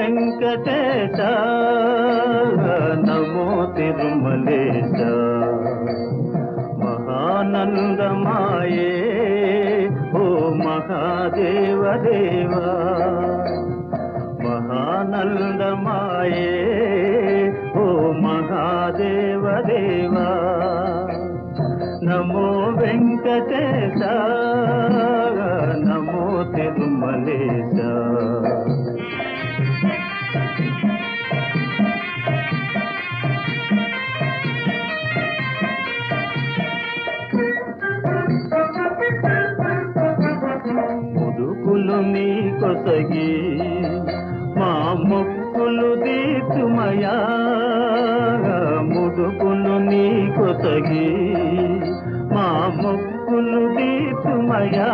వెంకటేశ నమో తిరుమలేశ మహానందమాయే ఓ మహాదేవ దేవా మహానందమాయే ఓ మహాదేవ దేవా నమో వెంకటేశ నమో తిరుమలేశ ముదుకులు నీ కొసగి మా మొక్కులు తీర్చుమయా ముదుకులు నీ కొసగి మా మొక్కులు తీర్చుమయా